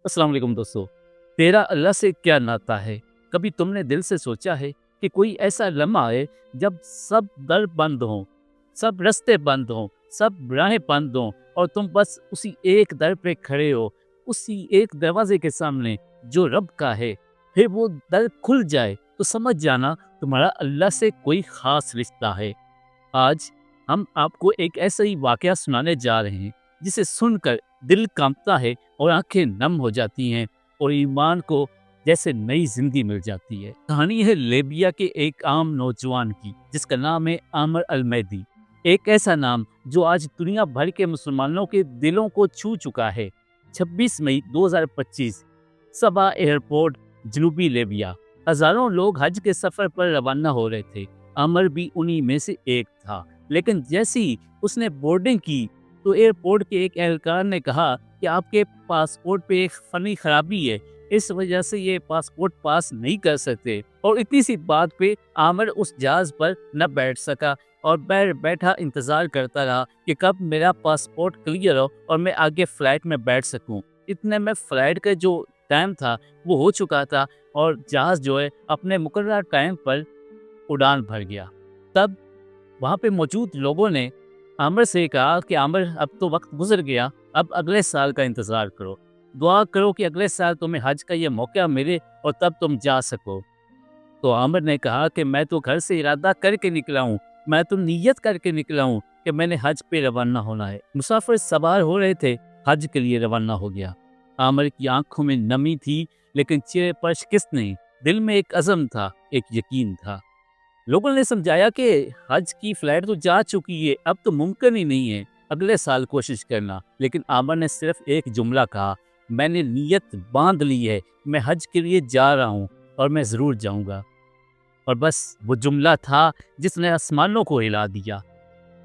अस्सलाम वालेकुम दोस्तों। तेरा अल्लाह से क्या नाता है? कभी तुमने दिल से सोचा है कि कोई ऐसा लम्हा आए जब सब दर बंद हों, सब रास्ते बंद हों, सब राहें बंद हों और तुम बस उसी एक दर पे खड़े हो, उसी एक दरवाजे के सामने जो रब का है। फिर वो दर खुल जाए तो समझ जाना तुम्हारा अल्लाह से कोई ख़ास रिश्ता है। आज हम आपको एक ऐसा ही वाकया सुनाने जा रहे हैं जिसे सुनकर दिल कांपता है और आंखें नम हो जाती हैं और ईमान को जैसे नई जिंदगी मिल जाती है। कहानी है लेबिया के एक आम नौजवान की जिसका नाम है आमर अल-मैदी। एक ऐसा नाम जो आज दुनिया भर के मुसलमानों के दिलों को छू चुका है। 26 मई 2025 सबा एयरपोर्ट, जनूबी लेबिया। हजारों लोग हज के सफर पर रवाना हो रहे थे। अमर भी उन्हीं में से एक था। लेकिन जैसे ही उसने बोर्डिंग की तो एयरपोर्ट के एक एहलकार ने कहा कि आपके पासपोर्ट पे एक फनी खराबी है, इस वजह से ये पासपोर्ट पास नहीं कर सकते। और इतनी सी बात पे आमिर उस जहाज पर न बैठ सका और बैठा इंतजार करता रहा कि कब मेरा पासपोर्ट क्लियर हो और मैं आगे फ्लाइट में बैठ सकूं। इतने में फ्लाइट का जो टाइम था वो हो चुका था और जहाज जो है अपने मुकर्रर टाइम पर उड़ान भर गया। तब वहाँ पे मौजूद लोगों ने आमिर से कहा कि आमिर, अब तो वक्त गुजर गया, अब अगले साल का इंतज़ार करो, दुआ करो कि अगले साल तुम्हें हज का ये मौका मिले और तब तुम जा सको। तो आमिर ने कहा कि मैं तो घर से इरादा करके निकला हूँ, मैं तो नीयत करके निकला हूँ कि मैंने हज पे रवाना होना है। मुसाफिर सवार हो रहे थे, हज के लिए रवाना हो गया। आमिर की आंखों में नमी थी लेकिन चेहरे पर शिकस्त नहीं, दिल में एक अज़म था, एक यकीन था। लोगों ने समझाया कि हज की फ्लाइट तो जा चुकी है, अब तो मुमकिन ही नहीं है, अगले साल कोशिश करना। लेकिन आमिर ने सिर्फ एक जुमला कहा, मैंने नीयत बांध ली है, मैं हज के लिए जा रहा हूँ और मैं ज़रूर जाऊँगा। और बस वो जुमला था जिसने आसमानों को हिला दिया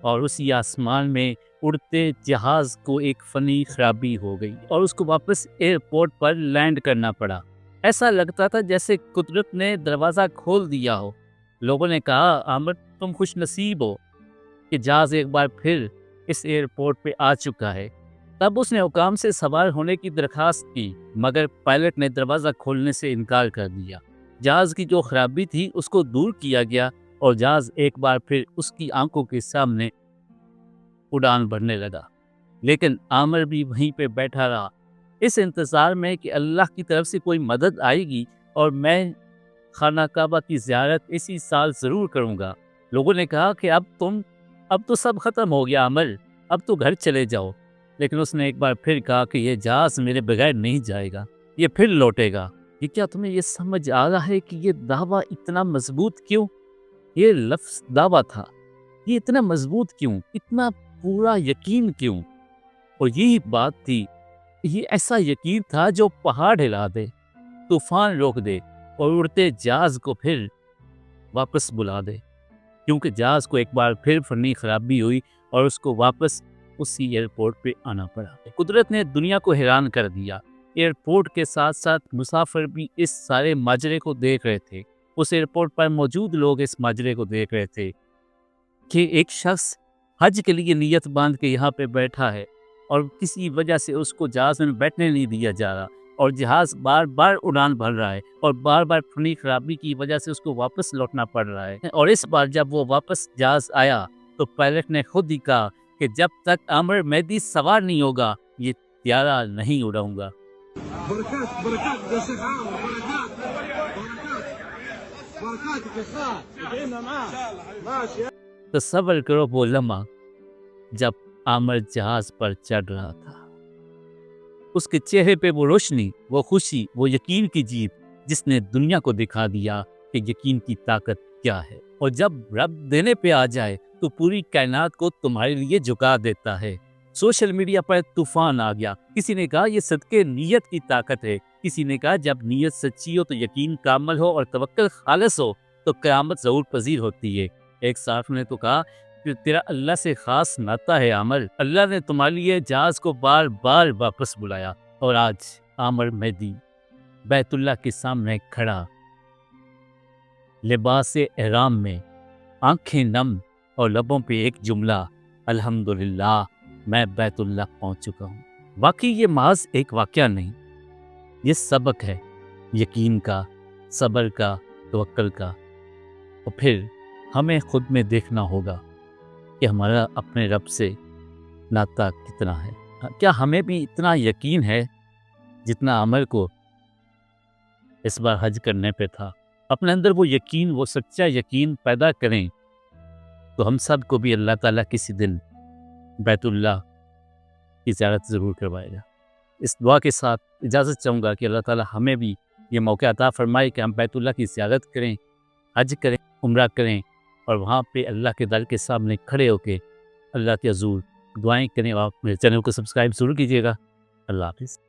और उसी आसमान में उड़ते जहाज़ को एक फ़नी खराबी हो गई और उसको वापस एयरपोर्ट पर लैंड करना पड़ा। ऐसा लगता था जैसे कुदरत ने दरवाज़ा खोल दिया हो। लोगों ने कहा, आमिर तुम खुश नसीब हो कि जहाज़ एक बार फिर इस एयरपोर्ट पे आ चुका है। तब उसने हुकाम से सवार होने की दरखास्त की मगर पायलट ने दरवाज़ा खोलने से इनकार कर दिया। जहाज़ की जो खराबी थी उसको दूर किया गया और जहाज़ एक बार फिर उसकी आंखों के सामने उड़ान भरने लगा। लेकिन आमिर भी वहीं पे बैठा रहा, इस इंतज़ार में कि अल्लाह की तरफ से कोई मदद आएगी और मैं खाना काबा की ज़ियारत इसी साल ज़रूर करूँगा। लोगों ने कहा कि अब तो सब ख़त्म हो गया आमिर, अब तो घर चले जाओ। लेकिन उसने एक बार फिर कहा कि ये जहाज़ मेरे बगैर नहीं जाएगा, ये फिर लौटेगा। ये क्या तुम्हें ये समझ आ रहा है कि ये दावा इतना मजबूत क्यों? ये लफ्ज़ दावा था, ये इतना मजबूत क्यों, इतना पूरा यकीन क्यों? और यही बात थी, ये ऐसा यकीन था जो पहाड़ हिला दे, तूफान रोक दे और उड़ते जहाज को फिर वापस बुला दे। क्योंकि जहाज को एक बार फिर फनी खराबी हुई और उसको वापस उसी एयरपोर्ट पे आना पड़ा। कुदरत ने दुनिया को हैरान कर दिया। एयरपोर्ट के साथ साथ मुसाफिर भी इस सारे माजरे को देख रहे थे। उस एयरपोर्ट पर मौजूद लोग इस माजरे को देख रहे थे कि एक शख्स हज के लिए नियत बांध के यहाँ पे बैठा है और किसी वजह से उसको जहाज में बैठने नहीं दिया जा रहा और जहाज बार बार उड़ान भर रहा है और बार बार फनी खराबी की वजह से उसको वापस लौटना पड़ रहा है। और इस बार जब वो वापस जहाज आया तो पायलट ने खुद ही कहा कि जब तक आमिर मैदी सवार नहीं होगा ये त्यारा नहीं उड़ाऊंगा। بركات بركات يا شيخ عامر بركات بركات بركاتك يا خال ادعينا معاه ماشي तो सब्र करो वो लम्हा जब आमिर जहाज पर चढ़ रहा था। उसके चेहरे पे वो रोशनी, वो खुशी, वो यकीन की जीत जिसने दुनिया को दिखा दिया कि यकीन की ताकत क्या है। और जब रब देने पे आ जाए तो पूरी कायनात को तुम्हारे लिए झुका देता है। सोशल मीडिया पर तूफान आ गया। किसी ने कहा ये सदके नीयत की ताकत है, किसी ने कहा जब नीयत सच्ची हो तो यकीन कामल हो और तवक्कल खालिस हो तो क़यामत ज़रूर पजीर होती है। एक साथ ने तो कहा कि तेरा अल्लाह से खास नाता है आमिर, अल्लाह ने तुम्हारे लिए जहाज को बार बार वापस बुलाया। और आज आमिर मेहदी बैतुल्लाह के सामने खड़ा, लिबास एहराम में, आंखें नम और लबों पे एक जुमला, अल्हम्दुलिल्लाह मैं बैतुल्लाह पहुंच चुका हूँ। वाकई ये महज एक वाकया नहीं, یہ سبق ہے یقین کا، صبر کا، توکل کا۔ اور پھر ہمیں خود میں دیکھنا ہوگا کہ ہمارا اپنے رب سے ناطہ کتنا ہے۔ کیا ہمیں بھی اتنا یقین ہے جتنا عمر کو اس بار حج کرنے پہ تھا؟ اپنے اندر وہ یقین، وہ سچا یقین پیدا کریں تو ہم سب کو بھی اللہ تعالیٰ کسی دن بیت اللہ کی زیارت ضرور کروائے گا۔ اس دعا کے ساتھ اجازت چاہوں گا کہ اللہ تعالیٰ ہمیں بھی یہ موقع عطا فرمائے کہ ہم بیت اللہ کی زیارت کریں، حج کریں، عمرہ کریں، اور وہاں پہ اللہ کے در کے سامنے کھڑے ہو کے اللہ کے حضور دعائیں کریں۔ اور آپ میرے چینل کو سبسکرائب ضرور کیجیے گا۔ اللہ حافظ۔